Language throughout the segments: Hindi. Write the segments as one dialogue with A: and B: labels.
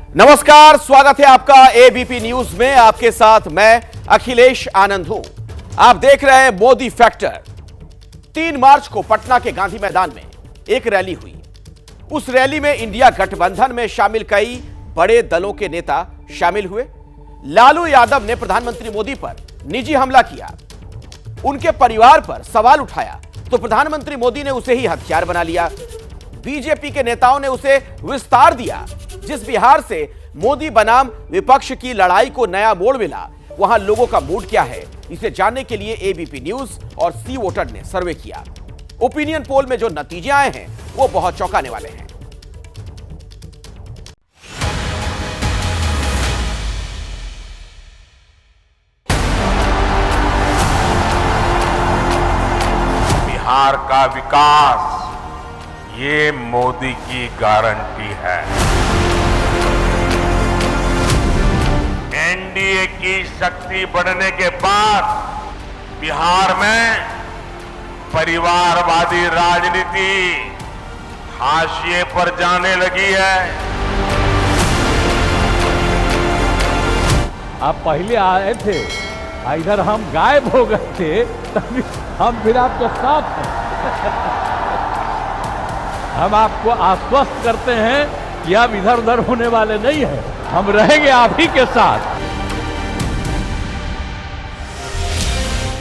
A: नमस्कार, स्वागत है आपका एबीपी न्यूज में। आपके साथ मैं अखिलेश आनंद हूं। आप देख रहे हैं मोदी फैक्टर। 3 मार्च को पटना के गांधी मैदान में एक रैली हुई। उस रैली में इंडिया गठबंधन में शामिल कई बड़े दलों के नेता शामिल हुए। लालू यादव ने प्रधानमंत्री मोदी पर निजी हमला किया, उनके परिवार पर सवाल उठाया तो प्रधानमंत्री मोदी ने उसे ही हथियार बना लिया। बीजेपी के नेताओं ने उसे विस्तार दिया। जिस बिहार से मोदी बनाम विपक्ष की लड़ाई को नया मोड़ मिला, वहां लोगों का मूड क्या है, इसे जानने के लिए एबीपी न्यूज और सी वोटर ने सर्वे किया। ओपिनियन पोल में जो नतीजे आए हैं वो बहुत चौंकाने वाले हैं।
B: बिहार का विकास ये मोदी की गारंटी है। एनडीए की शक्ति बढ़ने के बाद बिहार में परिवारवादी राजनीति हाशिए पर जाने लगी है।
C: आप पहले आए थे, इधर हम गायब हो गए थे, तभी हम फिर आपके साथ हैं। हम आपको आश्वस्त करते हैं कि आप इधर उधर होने वाले नहीं हैं, हम रहेंगे आप ही के साथ।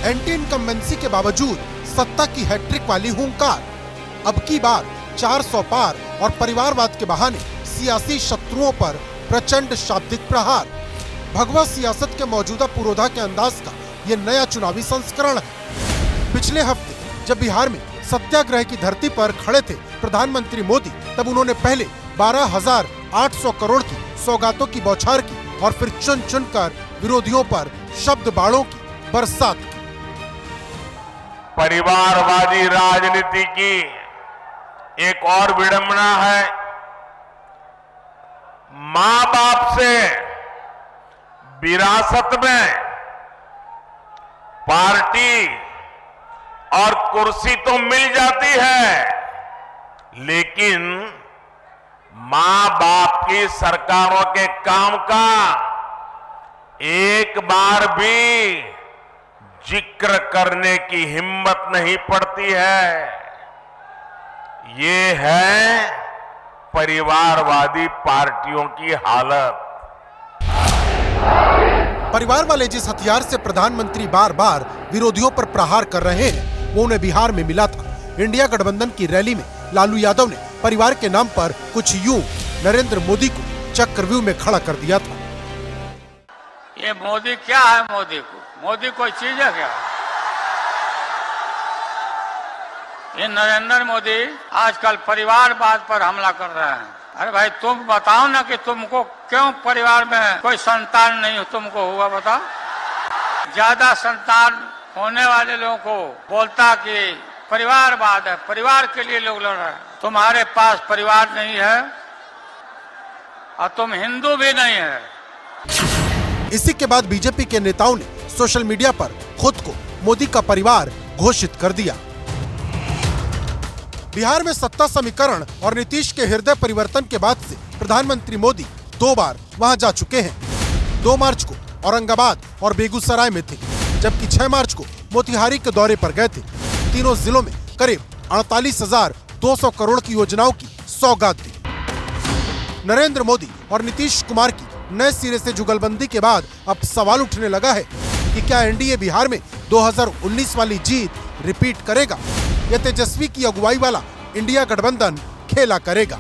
D: एंटी इनकम्बेंसी के बावजूद सत्ता की हैट्रिक वाली हुंकार, अब की बार 400 पार और परिवारवाद के बहाने सियासी शत्रुओं पर प्रचंड शाब्दिक प्रहार। भगवा सियासत के मौजूदा पुरोधा के अंदाज का ये नया चुनावी संस्करण है। पिछले हफ्ते जब बिहार में सत्याग्रह की धरती पर खड़े थे प्रधानमंत्री मोदी, तब उन्होंने पहले 12,800 करोड़ की सौगातों की बौछार की और फिर चुन चुन कर विरोधियों पर शब्द बाणों की बरसात की।
B: परिवारवादी राजनीति की एक और विडंबना है। मां बाप से विरासत में पार्टी और कुर्सी तो मिल जाती है, लेकिन मां बाप की सरकारों के काम का एक बार भी जिक्र करने की हिम्मत नहीं पड़ती है। ये है परिवारवादी पार्टियों की हालत।
D: परिवार वाले जिस हथियार से प्रधानमंत्री बार बार विरोधियों पर प्रहार कर रहे हैं, वो उन्हें बिहार में मिला था। इंडिया गठबंधन की रैली में लालू यादव ने परिवार के नाम पर कुछ यूं नरेंद्र मोदी को चक्रव्यूह में खड़ा कर दिया था।
E: ये मोदी क्या है? मोदी कोई चीज है क्या? ये नरेंद्र मोदी आजकल परिवारवाद पर हमला कर रहे हैं। अरे भाई, तुम बताओ ना कि तुमको क्यों परिवार में कोई संतान नहीं तुमको हुआ, बताओ। ज्यादा संतान होने वाले लोगों को बोलता कि परिवारवाद है, परिवार के लिए लोग लड़ रहे हैं। तुम्हारे पास परिवार नहीं है और तुम हिंदू भी नहीं है।
D: इसी के बाद बीजेपी के नेताओं ने सोशल मीडिया पर खुद को मोदी का परिवार घोषित कर दिया। बिहार में सत्ता समीकरण और नीतीश के हृदय परिवर्तन के बाद से प्रधानमंत्री मोदी 2 बार वहां जा चुके हैं। 2 मार्च को औरंगाबाद और बेगूसराय में थे, जबकि 6 मार्च को मोतिहारी के दौरे पर गए थे। तीनों जिलों में करीब 48,200 करोड़ की योजनाओं की सौगात दी। नरेंद्र मोदी और नीतीश कुमार की नए सिरे से जुगलबंदी के बाद अब सवाल उठने लगा है कि क्या एनडीए बिहार में 2019 वाली जीत रिपीट करेगा या तेजस्वी की अगुवाई वाला इंडिया गठबंधन खेला करेगा।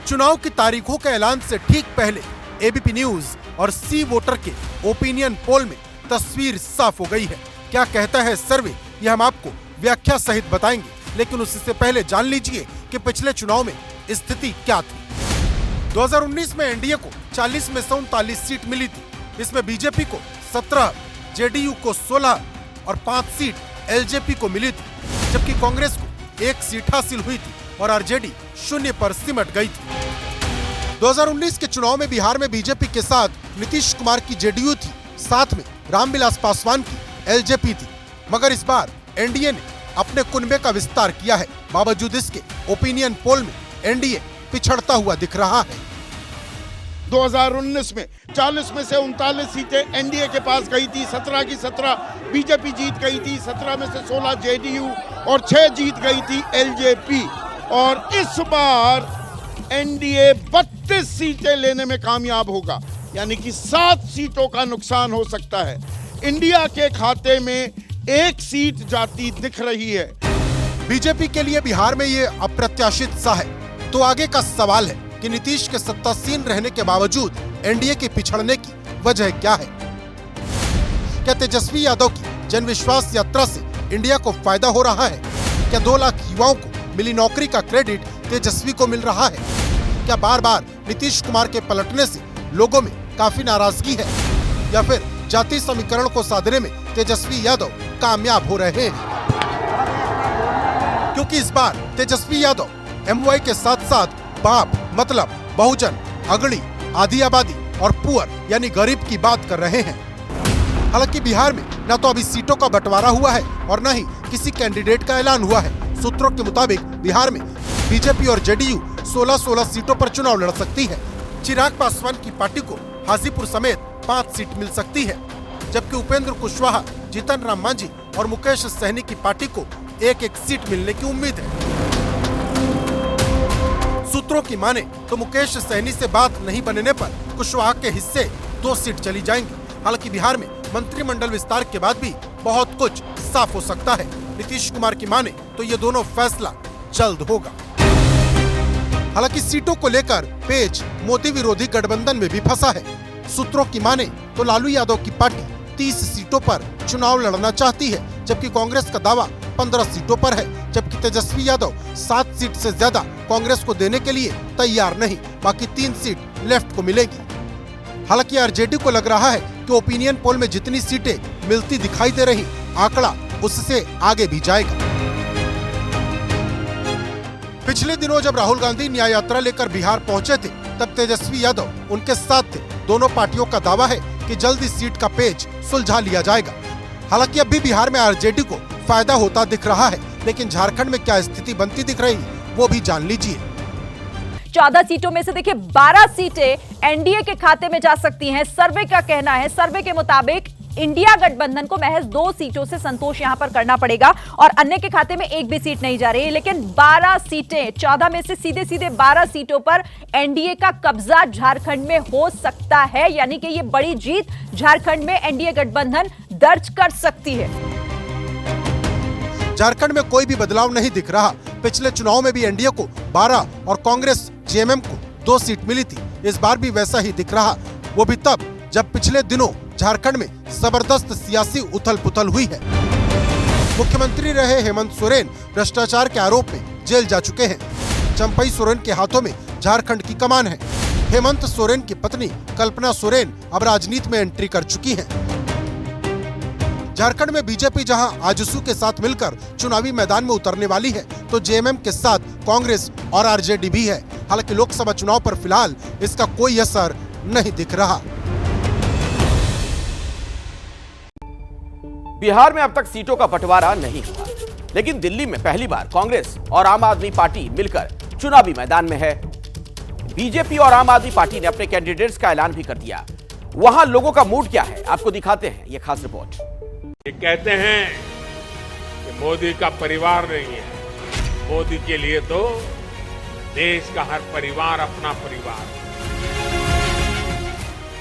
D: चुनाव की तारीखों के ऐलान से ठीक पहले एबीपी न्यूज और सी वोटर के ओपिनियन पोल में तस्वीर साफ हो गई है। क्या कहता है सर्वे, यह हम आपको व्याख्या सहित बताएंगे, लेकिन उससे पहले जान लीजिए कि पिछले चुनाव में स्थिति क्या थी। 2019 में एनडीए को 40 में से 39 सीट मिली थी। इसमें बीजेपी को 17, जेडीयू को 16 और 5 सीट एलजेपी को मिली थी, जबकि कांग्रेस को 1 सीट हासिल हुई थी और आरजेडी 0 पर सिमट गई थी। 2019 के चुनाव में बिहार में बीजेपी के साथ नीतीश कुमार की जेडीयू थी, साथ में रामविलास पासवान की एलजेपी थी। मगर इस बार एनडीए ने अपने कुनबे का विस्तार किया है। बावजूद इसके ओपिनियन पोल में एनडीए पिछड़ता हुआ दिख रहा है।
F: 2019 में 40 में से 39 सीटें एनडीए के पास गई थी, 17 की 17 बीजेपी जीत गई थी, 17 में से 16 जेडीयू और 6 जीत गई थी एलजेपी। और इस बार एनडीए 32 सीटें लेने में कामयाब होगा, यानी कि 7 सीटों का नुकसान हो सकता है। इंडिया के खाते में 1 सीट जाती दिख रही है।
D: बीजेपी के लिए बिहार में ये अप्रत्याशित सा है। तो आगे का सवाल है कि नीतीश के सत्तासीन रहने के बावजूद एनडीए के पिछड़ने की वजह क्या है? क्या तेजस्वी यादव की जन विश्वास यात्रा से इंडिया को फायदा हो रहा है? क्या 2 लाख युवाओं को मिली नौकरी का क्रेडिट तेजस्वी को मिल रहा है? क्या बार बार नीतीश कुमार के पलटने से लोगों में काफी नाराजगी है? या फिर जाति समीकरण को साधने में तेजस्वी यादव कामयाब हो रहे हैं? क्योंकि इस बार तेजस्वी यादव एमवाई के साथ साथ बाप मतलब बहुजन, अगड़ी, आधी आबादी और पुअर यानी गरीब की बात कर रहे हैं। हालांकि बिहार में न तो अभी सीटों का बंटवारा हुआ है और न ही किसी कैंडिडेट का ऐलान हुआ है। सूत्रों के मुताबिक बिहार में बीजेपी और जेडीयू 16-16 सीटों पर चुनाव लड़ सकती है। चिराग पासवान की पार्टी को हाजीपुर समेत 5 सीट मिल सकती है, जबकि उपेंद्र कुशवाहा, जीतन राम मांझी और मुकेश सहनी की पार्टी को 1-1 सीट मिलने की उम्मीद है। सूत्रों की माने तो मुकेश सहनी से बात नहीं बनने पर कुशवाहा के हिस्से 2 सीट चली जाएंगी। हालांकि बिहार में मंत्रिमंडल विस्तार के बाद भी बहुत कुछ साफ हो सकता है। नीतीश कुमार की माने तो ये दोनों फैसला जल्द होगा। हालांकि सीटों को लेकर पेच मोदी विरोधी गठबंधन में भी फंसा है। सूत्रों की माने तो लालू यादव की पार्टी 30 सीटों पर चुनाव लड़ना चाहती है, जबकि कांग्रेस का दावा 15 सीटों पर है। जबकि तेजस्वी यादव 7 सीट से ज्यादा कांग्रेस को देने के लिए तैयार नहीं, बाकी 3 सीट लेफ्ट को मिलेगी। हालांकि आरजेडी को लग रहा है कि ओपिनियन पोल में जितनी सीटें मिलती दिखाई दे रही, आंकड़ा उससे आगे भी जाएगा। पिछले दिनों जब राहुल गांधी न्याय यात्रा लेकर बिहार पहुंचे थे, तब तेजस्वी यादव उनके साथ थे। दोनों पार्टियों का दावा है कि जल्द इस सीट का पेच सुलझा लिया जाएगा। हालांकि अब भी बिहार में आरजेडी को फायदा होता दिख रहा है, लेकिन झारखंड में क्या स्थिति बनती दिख रही वो भी जान लीजिए।
G: 14 सीटों में से देखिए 12 सीटें एनडीए के खाते में जा सकती हैं। सर्वे का कहना है, सर्वे के मुताबिक इंडिया गठबंधन को महज 2 सीटों से संतोष यहां पर करना पड़ेगा और अन्य के खाते में 1 भी सीट नहीं जा रही है। लेकिन 12 सीटें, 14 में से सीधे सीधे 12 सीटों पर एनडीए का कब्जा झारखंड में हो सकता है, यानी कि ये बड़ी जीत झारखंड में एनडीए गठबंधन दर्ज कर सकती है।
D: झारखंड में कोई भी बदलाव नहीं दिख रहा। पिछले चुनाव में भी एनडीए को 12 और कांग्रेस जेएमएम को 2 सीट मिली थी। इस बार भी वैसा ही दिख रहा, वो भी तब जब पिछले दिनों झारखंड में जबरदस्त सियासी उथल पुथल हुई है। मुख्यमंत्री रहे हेमंत सोरेन भ्रष्टाचार के आरोप में जेल जा चुके हैं। चंपई सोरेन के हाथों में झारखंड की कमान है। हेमंत सोरेन की पत्नी कल्पना सोरेन अब राजनीति में एंट्री कर चुकी है। झारखंड में बीजेपी जहां आजसू के साथ मिलकर चुनावी मैदान में उतरने वाली है, तो जेएमएम के साथ कांग्रेस और आरजेडी भी है। हालांकि लोकसभा चुनाव पर फिलहाल इसका कोई असर नहीं दिख रहा।
A: बिहार में अब तक सीटों का बंटवारा नहीं हुआ, लेकिन दिल्ली में पहली बार कांग्रेस और आम आदमी पार्टी मिलकर चुनावी मैदान में है। बीजेपी और आम आदमी पार्टी ने अपने कैंडिडेट्स का ऐलान भी कर दिया। वहां लोगों का मूड क्या है, आपको दिखाते हैं ये खास रिपोर्ट।
B: ये कहते हैं कि मोदी का परिवार नहीं है, मोदी के लिए तो देश का हर परिवार अपना परिवार है।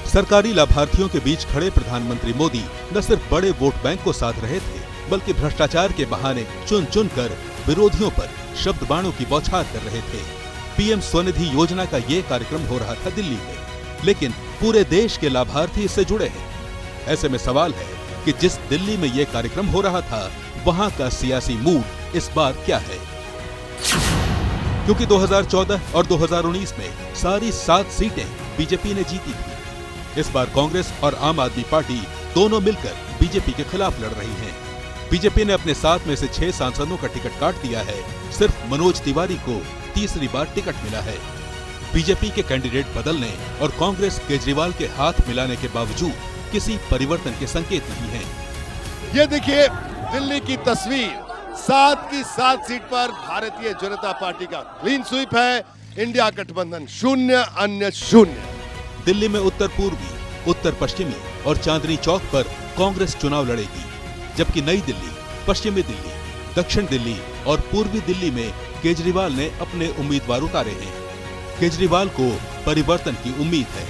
H: सरकारी लाभार्थियों के बीच खड़े प्रधानमंत्री मोदी न सिर्फ बड़े वोट बैंक को साध रहे थे, बल्कि भ्रष्टाचार के बहाने चुन चुन कर विरोधियों पर शब्द बाणों की बौछार कर रहे थे। पीएम स्वनिधि योजना का ये कार्यक्रम हो रहा था दिल्ली में, लेकिन पूरे देश के लाभार्थी इससे जुड़े हैं। ऐसे में सवाल है कि जिस दिल्ली में ये कार्यक्रम हो रहा था, वहां का सियासी मूड इस बार क्या है? क्योंकि 2014 और 2019 में सारी 7 सीटें बीजेपी ने जीती थी। इस बार कांग्रेस और आम आदमी पार्टी दोनों मिलकर बीजेपी के खिलाफ लड़ रही हैं। बीजेपी ने अपने 7 में से 6 सांसदों का टिकट काट दिया है। सिर्फ मनोज तिवारी को तीसरी बार टिकट मिला है। बीजेपी के कैंडिडेट बदलने और कांग्रेस केजरीवाल के हाथ मिलाने के बावजूद किसी परिवर्तन के संकेत नहीं है।
F: ये देखिए दिल्ली की तस्वीर, 7 की 7 सीट पर भारतीय जनता पार्टी का क्लीन स्वीप है। इंडिया गठबंधन शून्य, अन्य शून्य।
H: दिल्ली में उत्तर पूर्वी, उत्तर पश्चिमी और चांदनी चौक पर कांग्रेस चुनाव लड़ेगी, जबकि नई दिल्ली, पश्चिमी दिल्ली, दक्षिण दिल्ली और पूर्वी दिल्ली में केजरीवाल ने अपने उम्मीदवार उतारे हैं। केजरीवाल को परिवर्तन की उम्मीद है।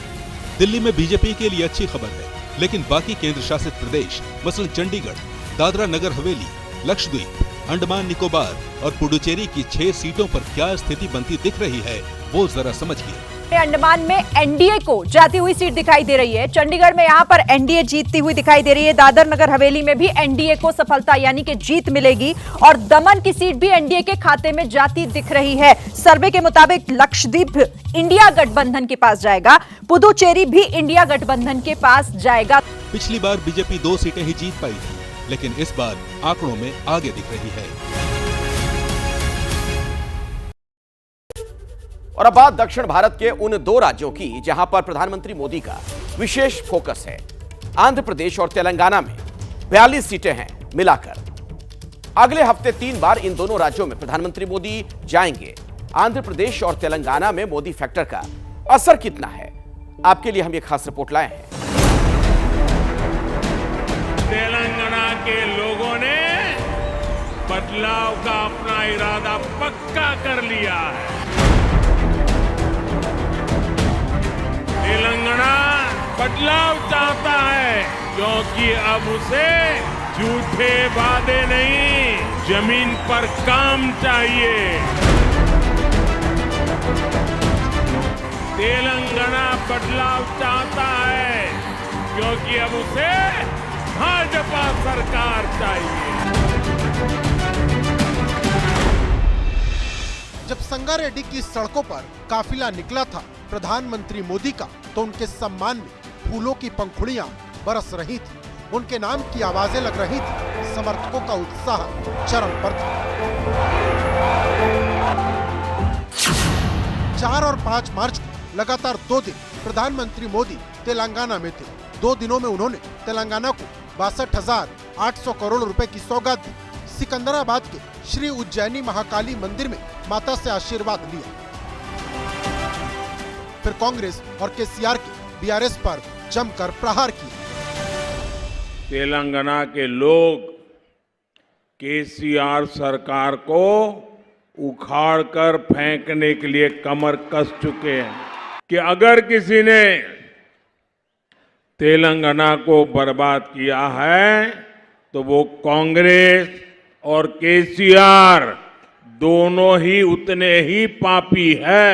H: दिल्ली में बीजेपी के लिए अच्छी खबर है, लेकिन बाकी केंद्र शासित प्रदेश मसलन चंडीगढ़, दादरा नगर हवेली, लक्षद्वीप, अंडमान निकोबार और पुडुचेरी की 6 सीटों पर क्या स्थिति बनती दिख रही है, वो जरा समझिए।
G: अंडमान में एनडीए को जाती हुई सीट दिखाई दे रही है। चंडीगढ़ में यहां पर एनडीए जीतती हुई दिखाई दे रही है। दादर नगर हवेली में भी एनडीए को सफलता यानी कि जीत मिलेगी और दमन की सीट भी एनडीए के खाते में जाती दिख रही है। सर्वे के मुताबिक लक्षद्वीप इंडिया गठबंधन के पास जाएगा, पुदुचेरी भी इंडिया गठबंधन के पास जाएगा।
H: पिछली बार बीजेपी 2 सीटें ही जीत पाई थी, लेकिन इस बार आंकड़ों में आगे दिख रही है।
A: और अब बात दक्षिण भारत के उन 2 राज्यों की जहां पर प्रधानमंत्री मोदी का विशेष फोकस है। आंध्र प्रदेश और तेलंगाना में 42 सीटें हैं मिलाकर। अगले हफ्ते 3 बार इन दोनों राज्यों में प्रधानमंत्री मोदी जाएंगे। आंध्र प्रदेश और तेलंगाना में मोदी फैक्टर का असर कितना है, आपके लिए हम एक खास रिपोर्ट लाए हैं।
B: तेलंगाना के लोगों ने बदलाव का अपना इरादा पक्का कर लिया है। तेलंगाना बदलाव चाहता है, क्योंकि अब उसे झूठे वादे नहीं, जमीन पर काम चाहिए। तेलंगाना बदलाव चाहता है, क्योंकि अब उसे भाजपा सरकार चाहिए।
D: जब संगारेड्डी की सड़कों पर काफिला निकला था प्रधानमंत्री मोदी का, तो उनके सम्मान में फूलों की पंखुड़ियां बरस रही थी, उनके नाम की आवाजें लग रही थी, समर्थकों का उत्साह चरम पर था। 4 और 5 मार्च को लगातार 2 दिन प्रधानमंत्री मोदी तेलंगाना में थे। 2 दिनों में उन्होंने तेलंगाना को 62,800 करोड़ रुपए की सौगात दी। सिकंदराबाद के श्री उज्जैनी महाकाली मंदिर में माता से आशीर्वाद लिया। फिर कांग्रेस और केसीआर के बीआरएस पर जमकर प्रहार किया।
B: तेलंगाना के लोग केसीआर सरकार को उखाड़कर फेंकने के लिए कमर कस चुके हैं कि अगर किसी ने तेलंगाना को बर्बाद किया है तो वो कांग्रेस और केसीआर दोनों ही उतने ही पापी है।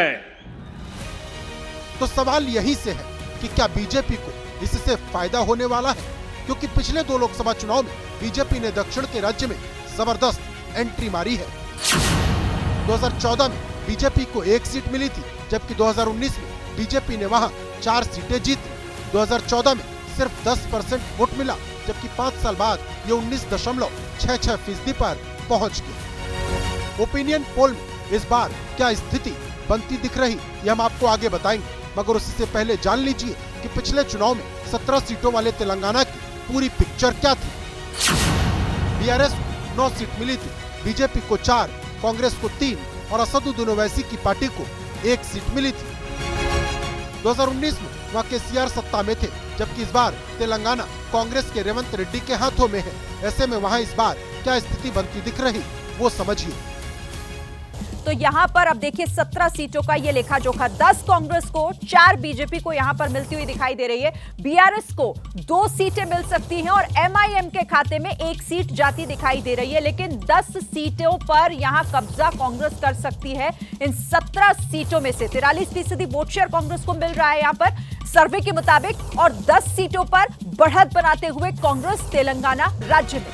D: तो सवाल यही से है कि क्या बीजेपी को इससे फायदा होने वाला है, क्योंकि पिछले 2 लोकसभा चुनाव में बीजेपी ने दक्षिण के राज्य में जबरदस्त एंट्री मारी है। 2014 में बीजेपी को 1 सीट मिली थी, जबकि 2019 में बीजेपी ने वहां 4 सीटें जीती। 2014 में सिर्फ 10% वोट मिला, जबकि 5 साल बाद ये 19.66% पर पहुंच गया। ओपिनियन पोल में इस बार क्या स्थिति बनती दिख रही, ये हम आपको आगे बताएंगे, मगर उससे पहले जान लीजिए कि पिछले चुनाव में 17 सीटों वाले तेलंगाना की पूरी पिक्चर क्या थी। बीआरएस को 9 सीट मिली थी, बीजेपी को 4, कांग्रेस को 3 और असदुद्दीन ओवैसी की पार्टी को 1 सीट मिली थी। 2019 में वहाँ केसीआर सत्ता में थे, जबकि इस बार तेलंगाना कांग्रेस के रेवंत रेड्डी के हाथों में है। ऐसे में वहाँ इस बार क्या स्थिति बनती दिख रही, वो समझिए।
G: तो यहां पर अब देखिए 17 सीटों का ये लेखा जोखा, 10 कांग्रेस को, 4 बीजेपी को यहां पर मिलती हुई दिखाई दे रही है। बीआरएस को 2 सीटें मिल सकती हैं और एमआईएम के खाते में 1 सीट जाती दिखाई दे रही है, लेकिन 10 सीटों पर यहां कब्जा कांग्रेस कर सकती है। इन 17 सीटों में से 43% वोट शेयर कांग्रेस को मिल रहा है यहां पर सर्वे के मुताबिक, और 10 सीटों पर बढ़त बनाते हुए कांग्रेस तेलंगाना राज्य में,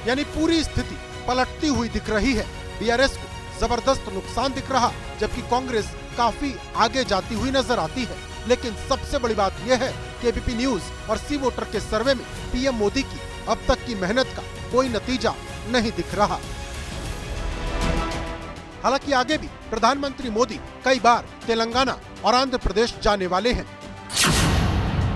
D: यानी पूरी स्थिति पलटती हुई दिख रही है। बीआरएस को जबरदस्त नुकसान दिख रहा, जबकि कांग्रेस काफी आगे जाती हुई नजर आती है। लेकिन सबसे बड़ी बात यह है कि एबीपी न्यूज और सी वोटर के सर्वे में पीएम मोदी की अब तक की मेहनत का कोई नतीजा नहीं दिख रहा। हालांकि आगे भी प्रधानमंत्री मोदी कई बार तेलंगाना और आंध्र प्रदेश जाने वाले हैं।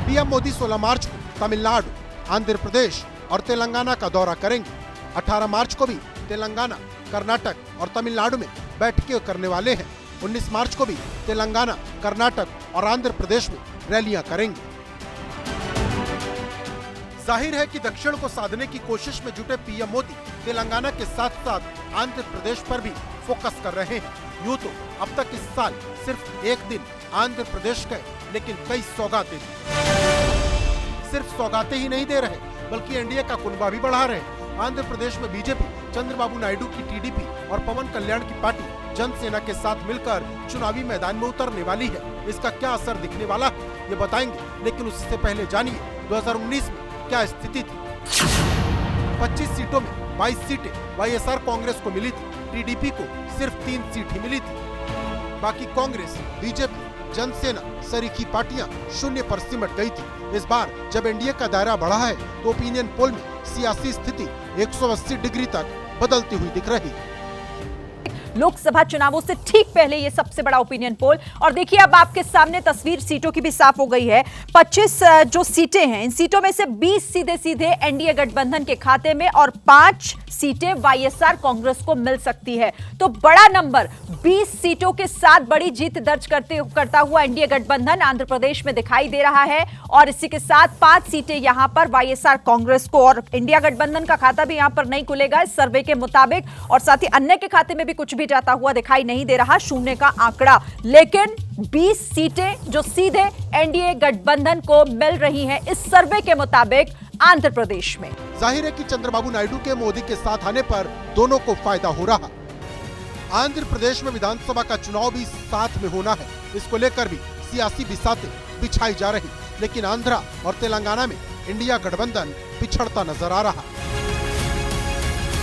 D: पीएम मोदी 16 मार्च को तमिलनाडु, आंध्र प्रदेश और तेलंगाना का दौरा करेंगे। 18 मार्च को भी तेलंगाना, कर्नाटक और तमिलनाडु में बैठकें करने वाले हैं। 19 मार्च को भी तेलंगाना, कर्नाटक और आंध्र प्रदेश में रैलियां करेंगे। जाहिर है कि दक्षिण को साधने की कोशिश में जुटे पीएम मोदी तेलंगाना के साथ साथ आंध्र प्रदेश पर भी फोकस कर रहे हैं। यूं तो अब तक इस साल सिर्फ एक दिन आंध्र प्रदेश गए, लेकिन कई सौगातें दी। सिर्फ सौगातें ही नहीं दे रहे, बल्कि एनडीए का कुनबा भी बढ़ा रहे। आंध्र प्रदेश में बीजेपी चंद्रबाबू नायडू की टीडीपी और पवन कल्याण की पार्टी जनसेना के साथ मिलकर चुनावी मैदान में उतरने वाली है। इसका क्या असर दिखने वाला है, ये बताएंगे, लेकिन उससे पहले जानिए 2019 में क्या स्थिति थी। 25 सीटों में 22 सीटें वाईएसआर कांग्रेस को मिली थी, टीडीपी को सिर्फ 3 सीट ही मिली थी। बाकी कांग्रेस, बीजेपी, जनसेना सरीखी पार्टियां शून्य पर सिमट गई थी। इस बार जब एनडीए का दायरा बढ़ा है तो ओपिनियन पोल में सियासी स्थिति 180 डिग्री तक बदलती हुई दिख रही है।
G: लोकसभा चुनावों से ठीक पहले ये सबसे बड़ा ओपिनियन पोल। और देखिए अब आपके सामने तस्वीर सीटों की भी साफ हो गई है। 25 जो सीटें हैं, इन सीटों में से 20 सीधे सीधे एनडीए गठबंधन के खाते में और 5 सीटें वाईएसआर कांग्रेस को मिल सकती है। तो बड़ा नंबर 20 सीटों के साथ बड़ी जीत दर्ज करता हुआ एनडीए गठबंधन आंध्र प्रदेश में दिखाई दे रहा है। और इसी के साथ 5 सीटें यहां पर वाईएसआर कांग्रेस को, और इंडिया गठबंधन का खाता भी यहां पर नहीं खुलेगा इस सर्वे के मुताबिक। और साथ ही अन्य के खाते में भी कुछ भी जाता हुआ दिखाई नहीं दे रहा, शून्य का आंकड़ा। लेकिन 20 सीटें जो सीधे एनडीए गठबंधन को मिल रही हैं इस सर्वे के मुताबिक आंध्र प्रदेश में।
D: जाहिर है कि चंद्रबाबू नायडू के मोदी के साथ आने पर दोनों को फायदा हो रहा। आंध्र प्रदेश में विधानसभा का चुनाव भी साथ में होना है, इसको लेकर भी सियासी बिसातें बिछाई जा रही। लेकिन आंध्रा और तेलंगाना में इंडिया गठबंधन पिछड़ता नजर आ रहा।